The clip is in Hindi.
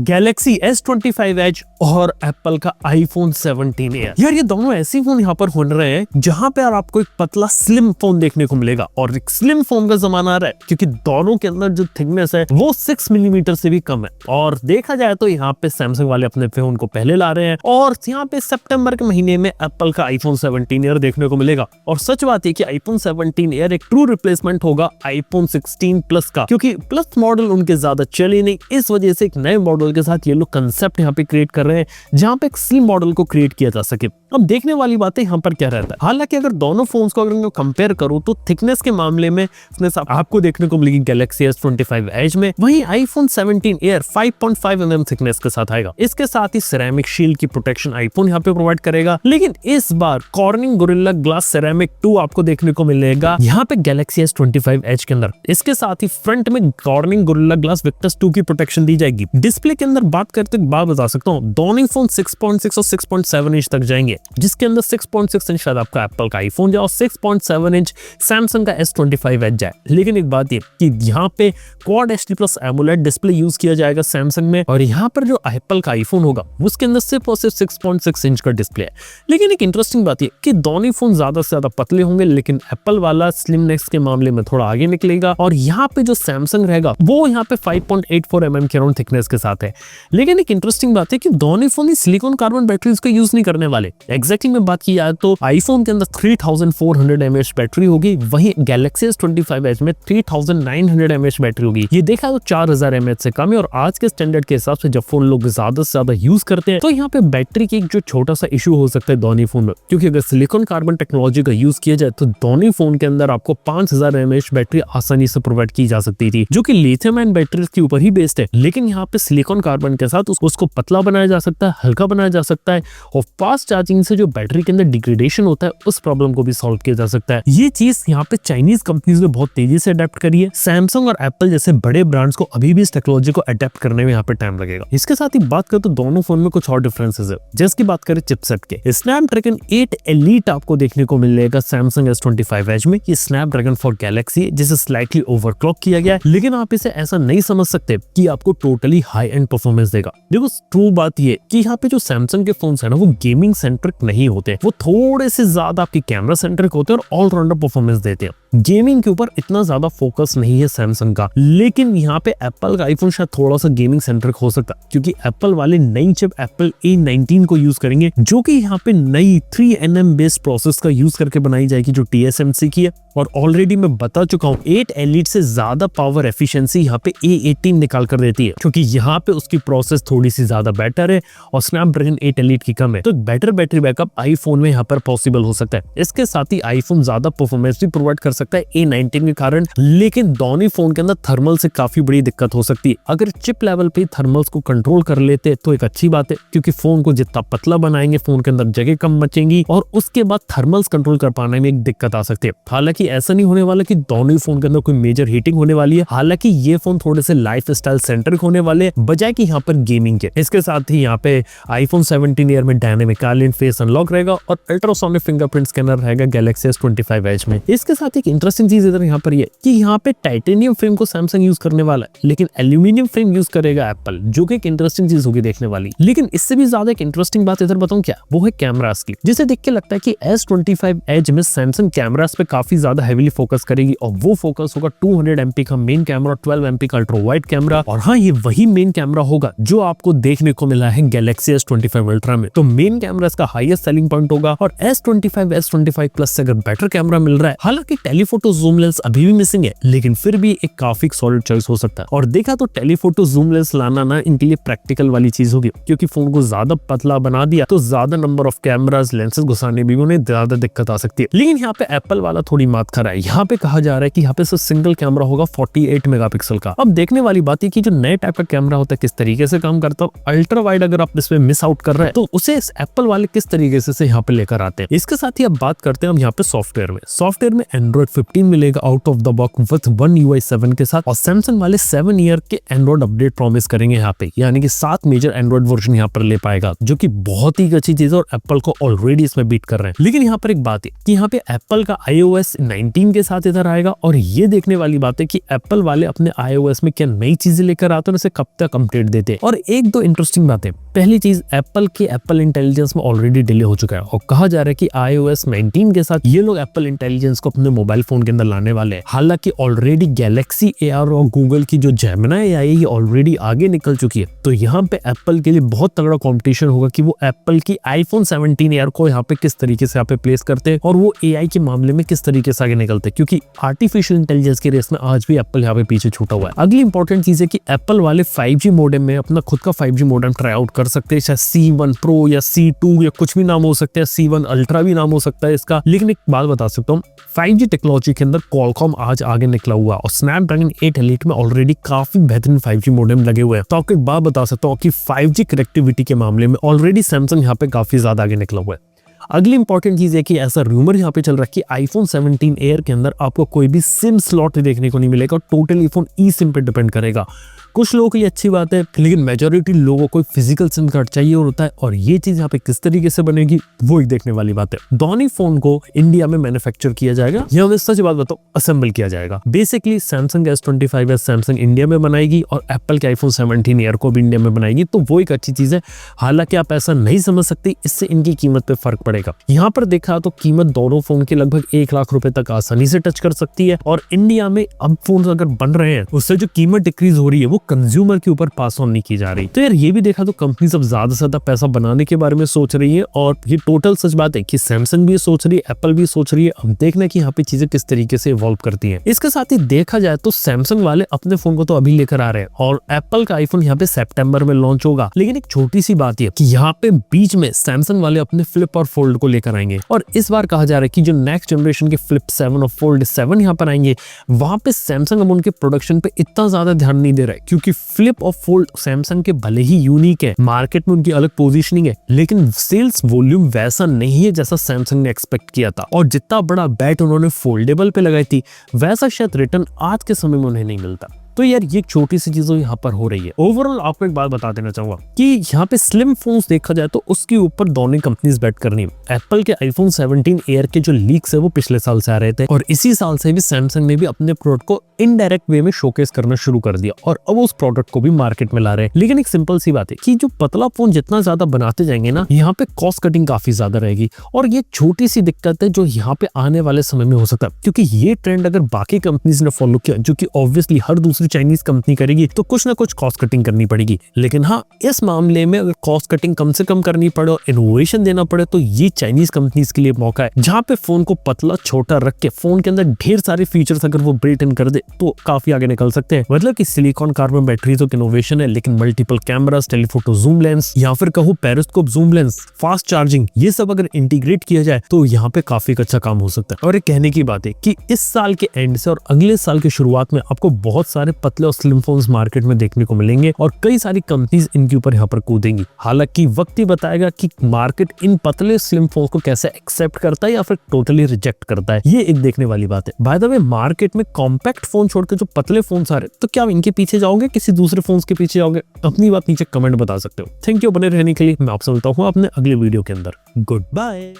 गैलेक्सी S25 Edge और एप्पल का iPhone 17 Air। यार ये दोनों ऐसे फोन यहाँ पर हो रहे हैं जहां पे यार आपको एक पतला स्लिम फोन देखने को मिलेगा, और एक स्लिम फोन का जमाना आ रहा है क्योंकि दोनों के अंदर जो थिकनेस है वो 6 मिलीमीटर से भी कम है। और देखा जाए तो यहाँ पे सैमसंग वाले अपने फोन को पहले ला रहे हैं, और यहाँ पे सितंबर के महीने में एप्पल का iPhone 17 Air देखने को मिलेगा। और सच बात है कि iPhone 17 Air एक ट्रू रिप्लेसमेंट होगा iPhone 16 प्लस का, क्योंकि प्लस मॉडल उनके ज्यादा चले नहीं। इस वजह से एक नए मॉडल के साथ ये लोग कंसेप्ट यहाँ पे क्रिएट कर रहे हैं जहाँ पे एक स्लिम मॉडल को क्रिएट किया जा सके। अब देखने वाली बात है यहाँ पर क्या रहता है। हालांकि अगर दोनों फोन्स को अगर कंपेयर करूं तो थिकनेस के मामले में आपको देखने को मिलेगी गैलेक्सी S25 Edge में, वहीं iPhone 17 Air 5.5 mm थिकनेस के साथ आएगा। इसके साथ ही सिरेमिक शील्ड की प्रोटेक्शन iPhone यहाँ पे प्रोवाइड करेगा, लेकिन इस बार कॉर्निंग गोरिल्ला ग्लास सिरेमिक 2 आपको देखने को मिलेगा यहाँ पे गैलेक्सी S25 Edge के अंदर। इसके साथ ही फ्रंट में कॉर्निंग गोरिल्ला ग्लास विक्टस 2 की प्रोटेक्शन दी जाएगी। डिस्प्ले के अंदर बात करते बात बता सकता हूँ, दोनों फोन 6.6 और 6.7 इंच तक जाएंगे, जिसके अंदर 6.6 इंच शायद आपका एप्पल का आईफोन जाए और 6.7 इंच सैमसंग का S25 Edge जाए। लेकिन एक बात ये कि यहाँ पे quad HD+ AMOLED display use किया जाएगा सैमसंग में, और यहाँ पर जो एप्पल का आईफोन होगा उसके अंदर सिर्फ और सिर्फ 6.6 इंच का डिस्प्ले है। लेकिन एक इंटरेस्टिंग बात ये कि दोनों फोन ज्यादा से ज्यादा पतले होंगे, लेकिन एप्पल वाला स्लिमनेस के मामले में थोड़ा आगे निकलेगा, और यहाँ पे जो सैमसंग रहेगा वो यहाँ पे 5.84 mm के राउंड थिकनेस के साथ है। लेकिन एक इंटरेस्टिंग बात है कि दोनों फोन सिलिकॉन कार्बन बैटरीज का यूज नहीं करने वाले। एग्जैक्टली में बात की जाए तो आईफोन के अंदर 3400 mAh बैटरी होगी, वहीं गैलेक्सी S25 Edge में 3900 mAh बैटरी होगी। ये देखा तो 4000 mAh से कम है, और आज के स्टैंडर्ड के हिसाब से जब फोन लोग ज्यादा से ज्यादा यूज करते हैं तो यहाँ पे बैटरी की एक जो छोटा सा इशू हो सकता है दोनों फोन में, क्योंकि अगर सिलिकॉन कार्बन टेक्नोलॉजी का यूज किया जाए तो दोनों फोन के अंदर आपको 5000 mAh बैटरी आसानी से प्रोवाइड की जा सकती थी, जो कि लिथियम आयन बैटरी के ऊपर ही बेस्ड है। लेकिन यहाँ पे सिलिकॉन कार्बन के साथ उसको पतला बनाया जा सकता है, हल्का बनाया जा सकता है, और फास्ट चार्जिंग से जो बैटरी के अंदर डिग्रेडेशन होता है उस प्रॉब्लम को भी सॉल्व किया जा सकता है। ये चीज यहाँ पे चाइनीज कंपनीज ने बहुत तेजी से अडेप्ट करी है। सैमसंग और एप्पल जैसे बड़े ब्रांड्स को अभी भी इस टेक्नोलॉजी को अडेप्ट करने में यहाँ पे टाइम लगेगा। इसके साथ ही बात करें तो दोनों फोन में कुछ और डिफरेंसेस है। जैसे बात करें चिपसेट के, स्नैपड्रैगन 8 Elite आपको देखने को मिलेगा सैमसंग S25 Edge में। ये स्नैपड्रैगन फॉर गैलेक्सी है जिसे स्लाइटली ओवरक्लॉक किया गया है, लेकिन आप इसे ऐसा नहीं समझ सकते कि आपको टोटली हाई एंड परफॉर्मेंस देगा। देखो ट्रू बात ये कि यहाँ पे जो सैमसंग के फोन है ना वो गेमिंग सेंट्रिक नहीं होते, वो थोड़े से ज्यादा आपकी कैमरा सेंट्रिक होते हैं और ऑलराउंडर परफॉर्मेंस देते हैं। गेमिंग के ऊपर इतना ज्यादा फोकस नहीं है सैमसंग का, लेकिन यहाँ पे एप्पल का आईफोन शायद थोड़ा सा गेमिंग सेंट्रिक हो सकता है, क्योंकि एप्पल वाले नई चिप एप्पल A19 को यूज करेंगे, जो कि यहाँ पे नई 3nm बेस्ड प्रोसेस का यूज करके बनाई जाएगी जो TSMC की है। और ऑलरेडी मैं बता चुका हूँ 8 Elite से ज्यादा पावर एफिशिएंसी यहाँ पे A18 निकाल कर देती है, क्योंकि यहाँ पे उसकी प्रोसेस थोड़ी सी ज्यादा बेटर है और स्नैपड्रैगन 8 Elite की कम है, तो बेटर बैटरी बैकअप आईफोन में यहाँ पर पॉसिबल हो सकता है। इसके साथ ही आईफोन ज्यादा परफॉर्मेंस भी प्रोवाइड कर सकता है A19 के कारण, लेकिन दोनों फोन के अंदर थर्मल से काफी बड़ी दिक्कत हो सकती है। अगर चिप लेवल पे थर्मल्स को कंट्रोल कर लेते तो एक अच्छी बात है, क्योंकि फोन को जितना पतला बनाएंगे फोन के अंदर जगह कम बचेंगी, और उसके बाद थर्मल्स कंट्रोल कर पाने में एक दिक्कत आ सकती है। हालांकि ऐसा नहीं होने वाला कि दोनों फोन के अंदर कोई मेजर हीटिंग होने वाली है। हालांकि ये फोन थोड़े से लाइफ स्टाइल सेंट्रिक होने वाले बजाय कि यहाँ पर गेमिंग के। इसके साथ ही यहाँ पे iPhone 17 Air में डायनेमिक आइलैंड फेस अनलॉक रहेगा और अल्ट्रासोनिक फिंगरप्रिंट स्कैनर रहेगा गैलेक्सी S25 Edge में। इसके साथ एक इंटरेस्टिंग चीज इधर यहाँ पर ये कि यहाँ पे टाइटेनियम फ्रेम को सैमसंग यूज करने वाला है, लेकिन एल्यूमिनियम फ्रेम यूज करेगा एप्पल, जो कि एक इंटरेस्टिंग चीज होगी देखने वाली। लेकिन इससे भी ज्यादा एक इंटरेस्टिंग बात इधर बताऊं क्या, वो है कैमरास की, जिसे देख के लगता है कि S25 Edge में सैमसंग कैमरास पे काफी ज्यादा हेवीली फोकस करेगी, और वो फोकस होगा 200 MP का मेन कैमरा, 12 MP का अल्ट्रा वाइड कैमरा, और हाँ ये वही मेन कैमरा होगा जो आपको देखने को मिला है गैलेक्सी S25 Ultra में। तो मेन कैमरा इसका हाईएस्ट सेलिंग पॉइंट होगा, और S25 S25 Plus से अगर बेटर कैमरा मिल रहा है, हालांकि टेलीफोटो जूम लेंस अभी भी मिसिंग है, लेकिन फिर भी एक काफी सॉलिड चॉइस हो सकता है। और देखा तो टेलीफोटो जूम लेंस लाना ना इनके लिए प्रैक्टिकल वाली चीज होगी, क्योंकि फोन को ज्यादा पतला बना दिया तो ज्यादा नंबर ऑफ कैमरास लेंसेज घुसाने में उन्हें ज्यादा दिक्कत आ सकती है। लेकिन यहाँ पे एप्पल वाला थोड़ी मात खा रहा है। यहाँ पे कहा जा रहा है कि यहाँ पे सिंगल कैमरा होगा 48 मेगापिक्सल का। अब देखने वाली बात है कि जो नए टाइप का कैमरा होता है किस तरीके से काम करता है। अल्ट्रा वाइड अगर आप इसमें मिस आउट कर रहे हैं तो उसे एप्पल वाले किस तरीके से यहाँ पे लेकर आते हैं। इसके साथ ही अब बात करते हैं हम यहाँ पे सॉफ्टवेयर में एंड्रॉइड 15 मिलेगा out of the box with One UI 7 के साथ, और सैमसंग वाले 7 ईयर के एंड्रॉइड अपडेट प्रॉमिस करेंगे यहाँ पे, यानी कि 7 मेजर एंड्रॉइड वर्जन यहाँ पर ले पाएगा, जो कि बहुत ही अच्छी चीज है और एप्पल को ऑलरेडी इसमें बीट कर रहे हैं। लेकिन यहाँ पर एक बात है कि यहाँ पे एप्पल का iOS 19 के साथ इधर आएगा, और ये देखने वाली बात है कि एप्पल वाले अपने iOS में क्या नई चीजें लेकर आते हैं, उसे कब तक हम अपडेट देते हैं। और एक दो इंटरेस्टिंग बातें, पहली चीज एप्पल के एप्पल इंटेलिजेंस में ऑलरेडी डिले हो चुका है और कहा जा रहा है कि iOS 19 के साथ ये लोग एप्पल इंटेलिजेंस को अपने मोबाइल फोन के अंदर लाने वाले हैं। हालांकि ऑलरेडी गैलेक्सी AR और गूगल की जो जेमिनी AI ये ऑलरेडी आगे निकल चुकी है, तो यहाँ पे एप्पल के लिए बहुत तगड़ा कंपटीशन होगा कि वो एप्पल की iPhone 17 AR को यहाँ पे किस तरीके से यहाँ पे प्लेस करते हैं और वो AI के मामले में किस तरीके से आगे निकलते हैं, क्योंकि आर्टिफिशियल इंटेलिजेंस की रेस में आज भी एप्पल यहाँ पे पीछे छूटा हुआ है। अगली इंपॉर्टेंट चीज है कि एप्पल वाले 5G मॉडेम में अपना खुद का 5G मॉडेम ट्राई आउट कर सकते हैं, चाहे C1 Pro या C2 या कुछ भी नाम हो सकता है, C1 Ultra भी नाम हो सकता है इसका। लेकिन एक बात बता सकता हूँ, 5G टेक्नोलॉजी के अंदर क्वालकॉम आज आगे निकला हुआ और स्नैपड्रैगन 8 Elite में ऑलरेडी काफी बेहतरीन 5G मॉडेम लगे हुए हैं। तो आपको एक बात बता सकता हूँ कि 5G कनेक्टिविटी के मामले में ऑलरेडी सैमसंग यहाँ पे काफी ज्यादा आगे निकला हुआ है। अगली इंपॉर्टेंट चीज है कि ऐसा रूमर यहाँ पे चल रहा है कि iPhone 17 Air के अंदर आपको कोई भी सिम स्लॉट देखने को नहीं मिलेगा, टोटली फोन ई सिम पे डिपेंड करेगा। कुछ लोगों के लिए अच्छी बात है, लेकिन मेजॉरिटी लोगों को फिजिकल सिम कार्ड चाहिए होता है और ये चीज यहाँ पे किस तरीके से बनेगी वो एक देखने वाली बात है। दोनों फोन को इंडिया में मैन्युफैक्चर किया जाएगा या मैं सच बात बताऊं असेंबल किया जाएगा। Basically Samsung S25 Samsung India में बनाएगी और एप्पल के iPhone 17 Air को भी इंडिया में बनाएगी, तो वो एक अच्छी चीज है। हालांकि आप ऐसा नहीं समझ सकते, इससे इनकी कीमत पे फर्क पड़ेगा। यहाँ पर देखा तो कीमत दोनों फोन की लगभग 1 लाख रुपए तक आसानी से टच कर सकती है और इंडिया में अब फोन अगर बन रहे हैं उससे जो कीमत डिक्रीज हो रही है वो कंज्यूमर के ऊपर पास ऑन नहीं की जा रही। तो यार ये भी देखा तो कंपनी अब ज्यादा से ज्यादा पैसा बनाने के बारे में सोच रही है और ये टोटल सच बात है कि सैमसंग भी सोच रही है, एप्पल भी सोच रही है। अब देखना कि यहाँ पे चीजें किस तरीके से इवॉल्व करती हैं। इसके साथ ही देखा जाए तो सैमसंग वाले अपने फोन को तो अभी लेकर आ रहे हैं और एप्पल का आईफोन यहाँ पे सितंबर में लॉन्च होगा। लेकिन एक छोटी सी बात है कि यहाँ पे बीच में सैमसंग वाले अपने फ्लिप और फोल्ड को लेकर आएंगे और इस बार कहा जा रहा है कि जो नेक्स्ट जनरेशन के फ्लिप 7 और फोल्ड 7 यहाँ पर आएंगे, वहां पे सैमसंग अब उनके प्रोडक्शन पे इतना ज्यादा ध्यान नहीं दे रहा है, क्योंकि फ्लिप और फोल्ड सैमसंग के भले ही यूनिक है, मार्केट में उनकी अलग पोजीशनिंग है, लेकिन सेल्स वॉल्यूम वैसा नहीं है जैसा सैमसंग ने एक्सपेक्ट किया था। और जितना बड़ा बैट उन्होंने फोल्डेबल पे लगाई थी वैसा शायद रिटर्न आज के समय में उन्हें नहीं मिलता। तो यार ये छोटी सी चीजें यहाँ पर हो रही है। ओवरऑल आपको एक बात बता देना चाहूंगा कि यहाँ पे स्लिम फोन्स देखा जाए तो उसके ऊपर दोनों कंपनीज बेट करनी है। एप्पल के iPhone 17 Air के जो लीक्स है वो पिछले साल से आ रहे थे और इसी साल से भी सैमसंग ने भी अपने प्रोडक्ट को इनडायरेक्ट वे में शोकेस करना शुरू कर दिया और अब उस प्रोडक्ट को भी मार्केट में ला रहे हैं। लेकिन एक सिंपल सी बात है कि जो पतला फोन जितना ज्यादा बनाते जाएंगे ना, यहाँ पे कॉस्ट कटिंग काफी ज्यादा रहेगी और ये छोटी सी दिक्कत है जो यहाँ पे आने वाले समय में हो सकता है, क्योंकि ये ट्रेंड अगर बाकी कंपनीज ने फॉलो किया, जो कि ऑब्वियसली हर दूसरी चाइनीज कंपनी करेगी, तो कुछ ना कुछ कॉस्ट कटिंग करनी पड़ेगी। लेकिन हाँ, इस मामले में अगर कॉस्ट कटिंग कम से कम करनी पड़े और इनोवेशन देना पड़े तो ये चाइनीज कंपनीज के लिए मौका है, जहाँ पे फोन को पतला छोटा रख के फोन के अंदर ढेर सारे फीचर्स अगर वो बिल्ट इन कर दे तो काफी आगे निकल सकते हैं। मतलब कि सिलिकॉन कार्बन बैटरी तो इनोवेशन है, लेकिन multiple cameras, telephoto zoom lens या फिर कहूँ periscope zoom lens, fast charging, ये सब अगर इंटीग्रेट किया जाए तो यहाँ पे काफी अच्छा काम हो सकता है। और एक कहने की बात है कि इस साल के एंड से और अगले साल की शुरुआत में आपको बहुत सारे पतले और स्लिम फोन्स मार्केट में देखने को मिलेंगे और कई सारी कंपनीज इनके ऊपर यहाँ पर कूदेंगी। हालांकि वक्त ही बताएगा कि मार्केट इन पतले स्लिम फोन को कैसे एक्सेप्ट करता है या फिर टोटली रिजेक्ट करता है, ये एक देखने वाली बात है। बाय द वे, मार्केट में कॉम्पैक्ट फोन छोड़कर जो पतले फोन आ रहे, तो क्या इनके पीछे जाओगे, किसी दूसरे फोन के पीछे जाओगे? अपनी बात नीचे कमेंट बता सकते हो। थैंक यू बने रहने के लिए। मैं आपसे मिलता हूँ अपने अगले वीडियो के अंदर। Good bye.